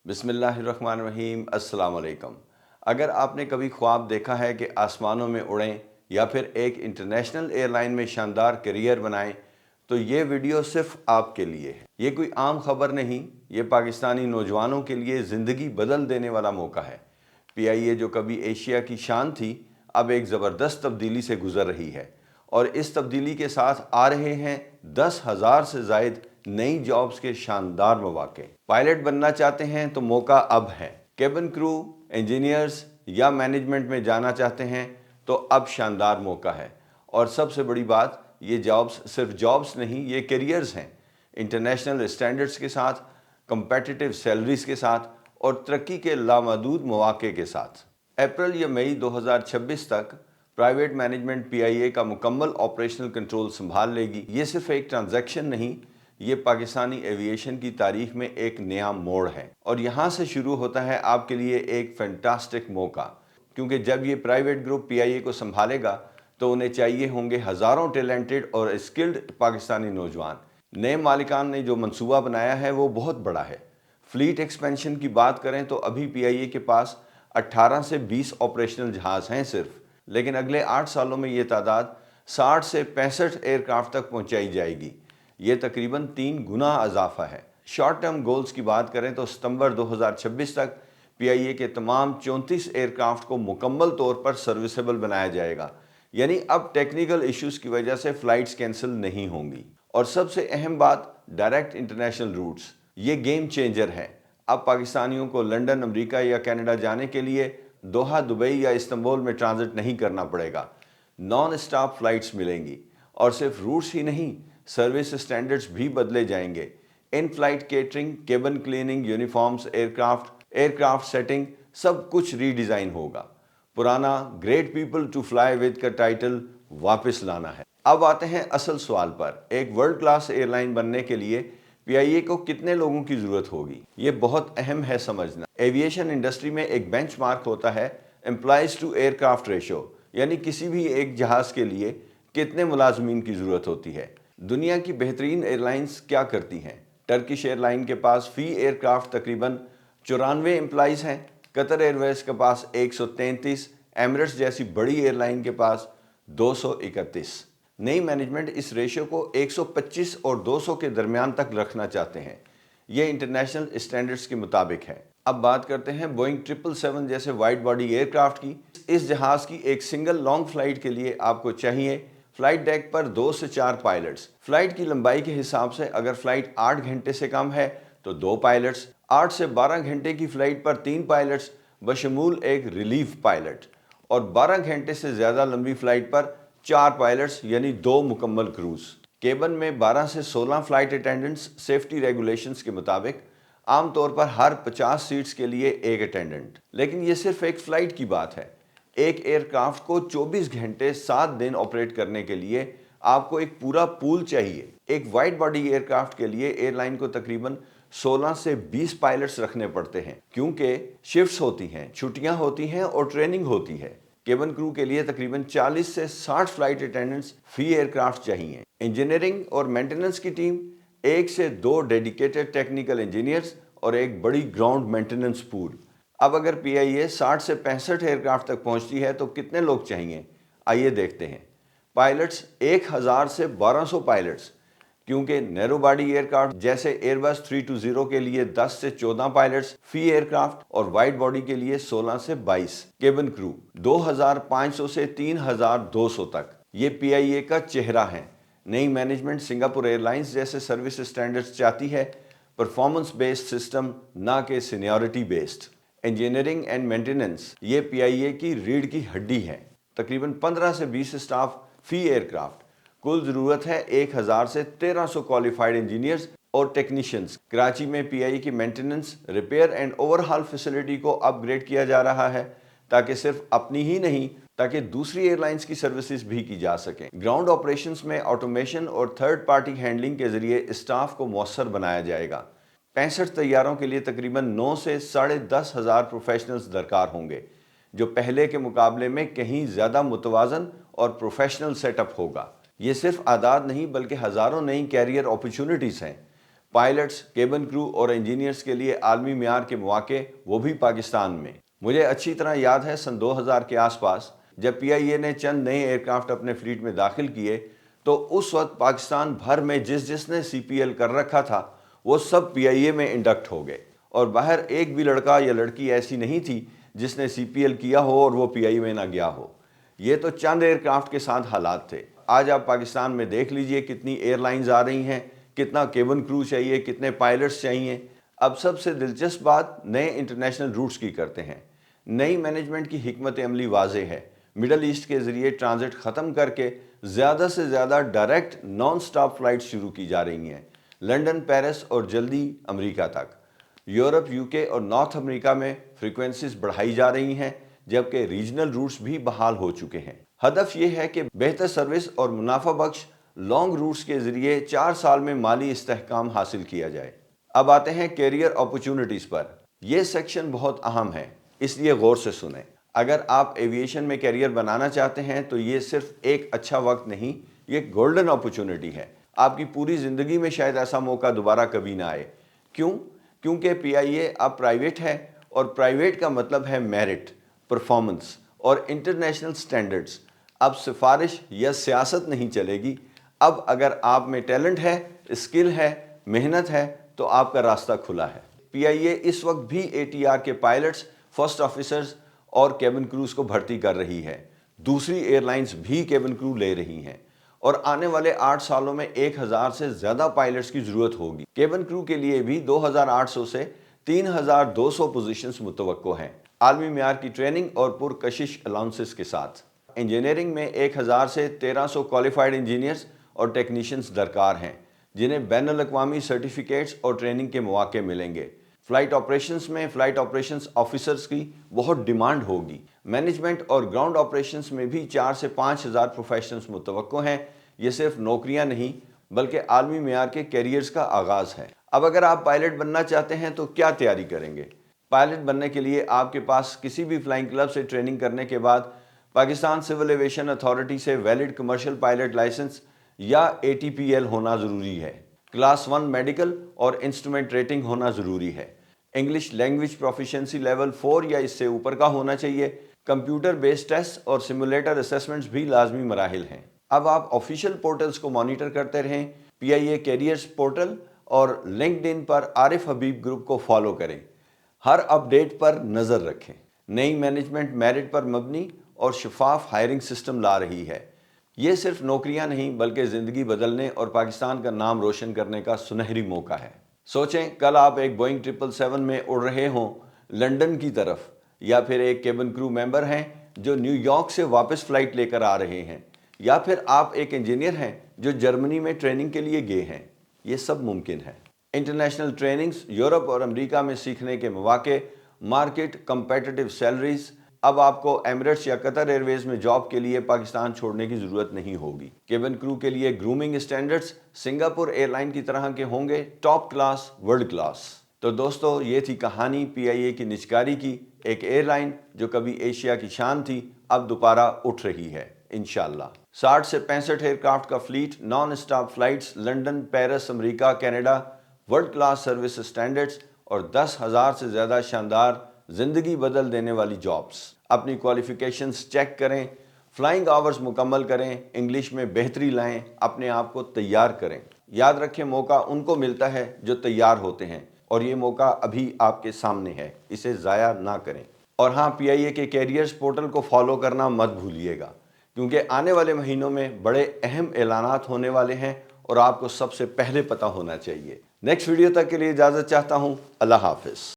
بسم اللہ الرحمن الرحیم۔ السلام علیکم۔ اگر آپ نے کبھی خواب دیکھا ہے کہ آسمانوں میں اڑیں یا پھر ایک انٹرنیشنل ایئر لائن میں شاندار کیریئر بنائیں تو یہ ویڈیو صرف آپ کے لیے ہے۔ یہ کوئی عام خبر نہیں، یہ پاکستانی نوجوانوں کے لیے زندگی بدل دینے والا موقع ہے۔ پی آئی اے جو کبھی ایشیا کی شان تھی اب ایک زبردست تبدیلی سے گزر رہی ہے، اور اس تبدیلی کے ساتھ آ رہے ہیں 10,000 سے زائد نئی جابز کے شاندار مواقع۔ پائلٹ بننا چاہتے ہیں تو موقع اب ہے۔ کیبن کرو، انجینئرز یا مینجمنٹ میں جانا چاہتے ہیں تو اب شاندار موقع ہے۔ اور سب سے بڑی بات، یہ جابز صرف جابز نہیں، یہ کیریئرز ہیں، انٹرنیشنل اسٹینڈرڈز کے ساتھ، کمپیٹیٹیو سیلریز کے ساتھ اور ترقی کے لامحدود مواقع کے ساتھ۔ اپریل یا مئی 2026 تک پرائیویٹ مینجمنٹ پی آئی اے کا مکمل آپریشنل کنٹرول سنبھال لے گی۔ یہ صرف ایک ٹرانزیکشن نہیں، یہ پاکستانی ایویشن کی تاریخ میں ایک نیا موڑ ہے، اور یہاں سے شروع ہوتا ہے آپ کے لیے ایک فینٹاسٹک موقع، کیونکہ جب یہ پرائیویٹ گروپ پی آئی اے کو سنبھالے گا تو انہیں چاہیے ہوں گے ہزاروں ٹیلنٹڈ اور اسکلڈ پاکستانی نوجوان۔ نئے مالکان نے جو منصوبہ بنایا ہے وہ بہت بڑا ہے۔ فلیٹ ایکسپینشن کی بات کریں تو ابھی پی آئی اے کے پاس 18 سے 20 آپریشنل جہاز ہیں صرف، لیکن اگلے 8 سالوں میں یہ تعداد 60 سے 65 ایئرکرافٹ تک پہنچائی جائے گی۔ یہ تقریباً 3 گنا اضافہ ہے۔ شارٹ ٹرم گولز کی بات کریں تو ستمبر 2026 تک پی آئی اے کے تمام 34 ایئرکرافٹ کو مکمل طور پر سروسیبل بنایا جائے گا، یعنی اب ٹیکنیکل ایشوز کی وجہ سے فلائٹس کینسل نہیں ہوں گی۔ اور سب سے اہم بات، ڈائریکٹ انٹرنیشنل روٹس، یہ گیم چینجر ہے۔ اب پاکستانیوں کو لندن، امریکہ یا کینیڈا جانے کے لیے دوحہ، دبئی یا استنبول میں ٹرانزٹ نہیں کرنا پڑے گا۔ نان اسٹاپ فلائٹس ملیں گی، اور صرف روٹس ہی نہیں، سروس اسٹینڈرڈز بھی بدلے جائیں گے۔ In flight catering, cabin cleaning, uniforms, aircraft seating, سب کچھ ری ڈیزائن ہوگا۔ پرانا great people to fly with کا ٹائٹل واپس لانا ہے۔ اب آتے ہیں اصل سوال پر، ایک ورلڈ کلاس ایئر لائن بننے کے لیے پی آئی اے کو کتنے لوگوں کی ضرورت ہوگی؟ یہ بہت اہم ہے سمجھنا۔ ایویشن انڈسٹری میں ایک بینچ مارک ہوتا ہے employees to aircraft ratio, یعنی کسی بھی ایک جہاز کے لیے کتنے ملازمین کی ضرورت ہوتی ہے۔ دنیا کی بہترین ایئر لائنز کیا کرتی ہیں؟ ٹرکش ایئر لائن کے پاس فی ایئر کرافٹ تقریباً 94 امپلائیز ہیں، قطر ایئر ویز کے پاس 133، ایمریٹس جیسی بڑی ایئر لائن کے پاس 231۔ نئی مینجمنٹ اس ریشو کو 125 اور 200 کے درمیان تک رکھنا چاہتے ہیں۔ یہ انٹرنیشنل اسٹینڈرڈز کے مطابق ہے۔ اب بات کرتے ہیں بوئنگ 777 جیسے وائڈ باڈی ایئر کرافٹ کی۔ اس جہاز کی ایک سنگل لانگ فلائٹ کے لیے آپ کو چاہیے فلائٹ ڈیک پر 2 سے 4 پائلٹس۔ فلائٹ کی لمبائی کے حساب سے اگر فلائٹ 8 گھنٹے سے کم ہے تو 2 پائلٹس، 8 سے 12 گھنٹے کی فلائٹ پر 3 پائلٹس بشمول ایک ریلیف پائلٹ، اور 12 گھنٹے سے زیادہ لمبی فلائٹ پر 4 پائلٹس یعنی 2 مکمل کروز۔ کیبن میں 12 سے 16 فلائٹ اٹینڈنٹس سیفٹی ریگولیشنز کے مطابق، عام طور پر ہر 50 سیٹس کے لیے ایک اٹینڈنٹ۔ لیکن یہ صرف ایک فلائٹ کی بات ہے۔ ایک ایئر کرافٹ کو 24 گھنٹے 7 دن آپریٹ کرنے کے لیے آپ کو ایک پورا پول چاہیے۔ ایک وائڈ باڈی ایئر کرافٹ کے لیے ایئر لائن کو تقریباً 16 سے 20 پائلٹس رکھنے پڑتے ہیں، کیونکہ شفٹس ہوتی ہیں، چھٹیاں ہوتی ہیں اور ٹریننگ ہوتی ہے۔ کیبن کرو کے لیے تقریباً 40 سے 60 فلائٹ اٹینڈنٹس فی ایئر کرافٹ چاہیے۔ انجینئرنگ اور مینٹیننس کی ٹیم، 1 سے 2 ڈیڈیکیٹڈ ٹیکنیکل انجینئرز اور ایک بڑی گراؤنڈ مینٹیننس پول۔ اب اگر پی آئی اے 60 سے 65 ایئر کرافٹ تک پہنچتی ہے تو کتنے لوگ چاہیے؟ آئیے دیکھتے ہیں۔ پائلٹس 1000 سے 1200 پائلٹس، کیونکہ نیرو باڈی ایئر کرافٹ جیسے ایئر بس 320 کے لیے 10 سے 14 پائلٹس فی ایئر کرافٹ، اور وائڈ باڈی کے لیے 16 سے 22۔ کیبن کرو 2500 سے 3200 تک۔ یہ پی آئی اے کا چہرہ ہے۔ نئی مینجمنٹ سنگاپور ایئر لائنز جیسے سروس اسٹینڈرڈز چاہتی ہے، پرفارمنس بیسڈ سسٹم نہ کہ seniority based. Engineering and maintenance, یہ پی آئی اے کی ریڑھ کی ہڈی ہے۔ تقریباً 15 سے 20 اسٹاف فی ایئر کرافٹ۔ کل ضرورت ہے 1000 سے 1300 کوالیفائڈ انجینئرز اور ٹیکنیشینز۔ کراچی میں پی آئی اے کی maintenance, repair and over hall facility کو اپ گریڈ کیا جا رہا ہے، تاکہ صرف اپنی ہی نہیں تاکہ دوسری ایئر لائنز کی سروسز بھی کی جا سکیں۔ گراؤنڈ آپریشنز میں آٹومیشن اور تھرڈ پارٹی ہینڈلنگ کے ذریعے اسٹاف کو مؤثر بنایا جائے گا۔ 65 طیاروں کے لیے تقریباً 9 سے 10,500 پروفیشنلز درکار ہوں گے، جو پہلے کے مقابلے میں کہیں زیادہ متوازن اور پروفیشنل سیٹ اپ ہوگا۔ یہ صرف اعداد نہیں بلکہ ہزاروں نئی کیریئر اپرچونٹیز ہیں۔ پائلٹس، کیبن کرو اور انجینئرز کے لیے عالمی معیار کے مواقع، وہ بھی پاکستان میں۔ مجھے اچھی طرح یاد ہے سن 2000 کے آس پاس جب پی آئی اے نے چند نئے ایئرکرافٹ اپنے فلیٹ میں داخل کیے تو اس وقت پاکستان بھر میں جس نے سی پی ایل کر رکھا تھا وہ سب پی آئی اے میں انڈکٹ ہو گئے، اور باہر ایک بھی لڑکا یا لڑکی ایسی نہیں تھی جس نے سی پی ایل کیا ہو اور وہ پی آئی اے میں نہ گیا ہو۔ یہ تو چند ایئرکرافٹ کے ساتھ حالات تھے۔ آج آپ پاکستان میں دیکھ لیجئے کتنی ایئر لائنز آ رہی ہیں، کتنا کیبن کرو چاہیے، کتنے پائلٹس چاہیے۔ اب سب سے دلچسپ بات نئے انٹرنیشنل روٹس کی کرتے ہیں۔ نئی مینجمنٹ کی حکمت عملی واضح ہے، مڈل ایسٹ کے ذریعے ٹرانزٹ ختم کر کے زیادہ سے زیادہ ڈائریکٹ نان سٹاپ فلائٹس شروع کی جا رہی ہیں، لنڈن، پیرس اور جلدی امریکہ تک۔ یورپ، یو کے اور نارتھ امریکہ میں فریکوینسیز بڑھائی جا رہی ہیں، جبکہ ریجنل روٹس بھی بحال ہو چکے ہیں۔ ہدف یہ ہے کہ بہتر سروس اور منافع بخش لانگ روٹس کے ذریعے 4 سال میں مالی استحکام حاصل کیا جائے۔ اب آتے ہیں کیریئر اپورچونٹیز پر۔ یہ سیکشن بہت اہم ہے، اس لیے غور سے سنیں۔ اگر آپ ایویشن میں کیریئر بنانا چاہتے ہیں تو یہ صرف ایک اچھا وقت نہیں، یہ گولڈن اپورچونٹی ہے۔ آپ کی پوری زندگی میں شاید ایسا موقع دوبارہ کبھی نہ آئے۔ کیوں؟ کیونکہ پی آئی اے اب پرائیویٹ ہے، اور پرائیویٹ کا مطلب ہے میرٹ، پرفارمنس اور انٹرنیشنل سٹینڈرڈز۔ اب سفارش یا سیاست نہیں چلے گی۔ اب اگر آپ میں ٹیلنٹ ہے، اسکل ہے، محنت ہے تو آپ کا راستہ کھلا ہے۔ پی آئی اے اس وقت بھی اے ٹی آر کے پائلٹس، فرسٹ آفیسرز اور کیبن کروز کو بھرتی کر رہی ہے۔ دوسری ایئر لائنز بھی کیبن کرو لے رہی ہیں، اور آنے والے 8 سالوں میں 1000 سے زیادہ پائلٹس کی ضرورت ہوگی۔ کیبن کرو کے لیے بھی 2800 سے 3200 پوزیشنز متوقع ہیں، عالمی معیار کی ٹریننگ اور پرکشش الاؤنسز کے ساتھ۔ انجینئرنگ میں 1000 سے 1300 کوالیفائڈ انجینئرز اور ٹیکنیشینز درکار ہیں، جنہیں بین الاقوامی سرٹیفکیٹس اور ٹریننگ کے مواقع ملیں گے۔ فلائٹ آپریشنز میں فلائٹ آپریشنز آفیسرز کی بہت ڈیمانڈ ہوگی۔ مینجمنٹ اور گراؤنڈ آپریشنز میں بھی 4 سے 5000 پروفیشنلز متوقع ہیں۔ یہ صرف نوکریاں نہیں بلکہ عالمی معیار کے کیریئرز کا آغاز ہے۔ اب اگر آپ پائلٹ بننا چاہتے ہیں تو کیا تیاری کریں گے؟ پائلٹ بننے کے لیے آپ کے پاس کسی بھی فلائنگ کلب سے ٹریننگ کرنے کے بعد پاکستان سول ایویشن اتھارٹی سے ویلڈ کمرشل پائلٹ لائسنس یا اے ٹی پی ایل ہونا ضروری ہے۔ کلاس 1 میڈیکل اور انسٹرومنٹ ریٹنگ ہونا ضروری ہے۔ انگلش لینگویج پروفیشنسی لیول 4 یا اس سے اوپر کا ہونا چاہیے۔ کمپیوٹر بیسڈ ٹیسٹ اور سیمولیٹر اسیسمنٹس بھی لازمی مراحل ہیں۔ اب آپ آفیشیل پورٹلز کو مانیٹر کرتے رہیں۔ پی آئی اے کیریئرز پورٹل اور لنکڈ ان پر عارف حبیب گروپ کو فالو کریں۔ ہر اپ ڈیٹ پر نظر رکھیں۔ نئی مینجمنٹ میرٹ پر مبنی اور شفاف ہائرنگ سسٹم لا رہی ہے۔ یہ صرف نوکریاں نہیں بلکہ زندگی بدلنے اور پاکستان کا نام روشن کرنے کا سنہری موقع ہے۔ سوچیں کل آپ ایک بوئنگ 777 میں اڑ رہے ہوں لنڈن کی طرف، یا پھر ایک کیبن کرو ممبر ہیں جو نیو یارک سے واپس فلائٹ لے کر آ رہے ہیں، یا پھر آپ ایک انجینئر ہیں جو جرمنی میں ٹریننگ کے لیے گئے ہیں۔ یہ سب ممکن ہے۔ انٹرنیشنل ٹریننگز، یورپ اور امریکہ میں سیکھنے کے مواقع، مارکیٹ کمپیٹیٹیو سیلریز۔ اب آپ کو ایمریٹس یا قطر ایئر ویز میں جاب کے لیے پاکستان چھوڑنے کی ضرورت نہیں ہوگی۔ کیبن کرو کے لیے grooming standards Singapore airline کی طرح کے ہوں گے، ٹاپ کلاس، ورلڈ کلاس۔ تو دوستو، یہ تھی کہانی پی آئی اے کی نجکاری کی۔ ایک ایئر لائن جو کبھی ایشیا کی شان تھی اب دوبارہ اٹھ رہی ہے انشاءاللہ۔ 60 سے 65 ایئر کرافٹ کا fleet, non stop flights, London, Paris, امریکہ، Canada, world class service standards اور 10,000 سے زیادہ شاندار زندگی بدل دینے والی جابز۔ اپنی کوالیفیکیشنز چیک کریں، فلائنگ آورز مکمل کریں، انگلش میں بہتری لائیں، اپنے آپ کو تیار کریں۔ یاد رکھیں موقع ان کو ملتا ہے جو تیار ہوتے ہیں، اور یہ موقع ابھی آپ کے سامنے ہے، اسے ضائع نہ کریں۔ اور ہاں، پی آئی اے کے کیریئرز پورٹل کو فالو کرنا مت بھولیے گا، کیونکہ آنے والے مہینوں میں بڑے اہم اعلانات ہونے والے ہیں اور آپ کو سب سے پہلے پتہ ہونا چاہیے۔ نیکسٹ ویڈیو تک کے لیے اجازت چاہتا ہوں۔ اللہ حافظ۔